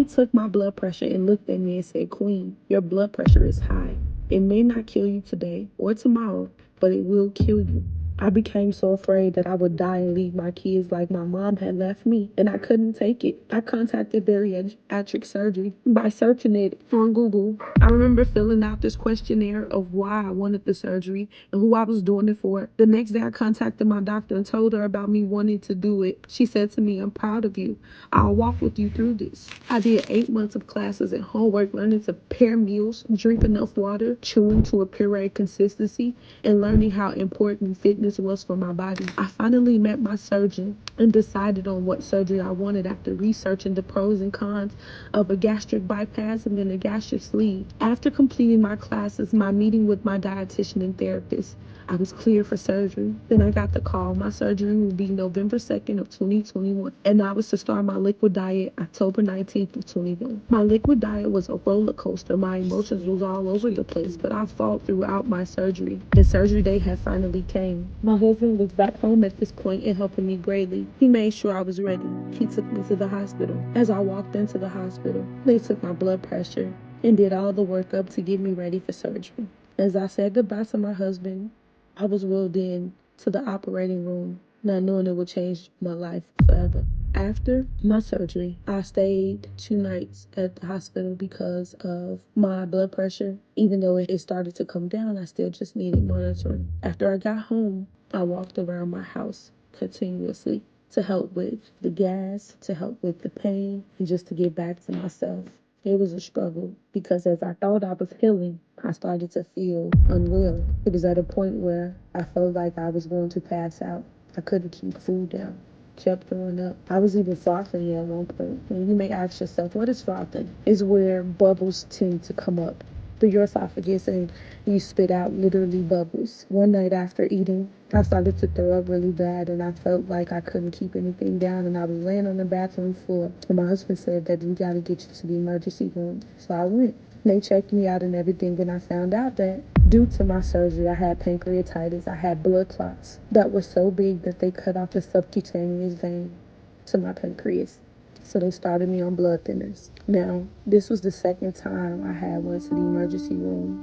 took my blood pressure and looked at me and said, "Queen, your blood pressure is high. It may not kill you today or tomorrow, but it will kill you." I became so afraid that I would die and leave my kids like my mom had left me, and I couldn't take it. I contacted bariatric surgery by searching it on Google. I remember filling out this questionnaire of why I wanted the surgery and who I was doing it for. The next day, I contacted my doctor and told her about me wanting to do it. She said to me, "I'm proud of you. I'll walk with you through this." I did 8 months of classes and homework, learning to pair meals, drink enough water, chewing to a puree consistency, and learning how important fitness was for my body. I finally met my surgeon and decided on what surgery I wanted after researching the pros and cons of a gastric bypass and then a gastric sleeve. After completing my classes, my meeting with my dietitian and therapist, I was cleared for surgery. Then I got the call. My surgery will be November 2nd of 2021. And I was to start my liquid diet October 19th of 21. My liquid diet was a roller coaster. My emotions was all over the place, but I fought throughout my surgery. And surgery day had finally came. My husband was back home at this point and helping me greatly. He made sure I was ready. He took me to the hospital. As I walked into the hospital, they took my blood pressure and did all the workup to get me ready for surgery. As I said goodbye to my husband, I was wheeled in to the operating room, not knowing it would change my life forever. After my surgery, I stayed 2 nights at the hospital because of my blood pressure. Even though it started to come down, I still just needed monitoring. After I got home, I walked around my house continuously to help with the gas, to help with the pain, and just to get back to myself. It was a struggle because as I thought I was healing, I started to feel unwell. It was at a point where I felt like I was going to pass out. I couldn't keep food down. Kept throwing up. I was even frothing at one point. And you may ask yourself, what is frothing? It's where bubbles tend to come up through your esophagus and you spit out literally bubbles. One night after eating, I started to throw up really bad and I felt like I couldn't keep anything down and I was laying on the bathroom floor. And my husband said that we gotta get you to the emergency room. So I went. They checked me out and everything, and I found out that due to my surgery, I had pancreatitis. I had blood clots that were so big that they cut off the subcutaneous vein to my pancreas. So they started me on blood thinners. Now, this was the second time I had went to the emergency room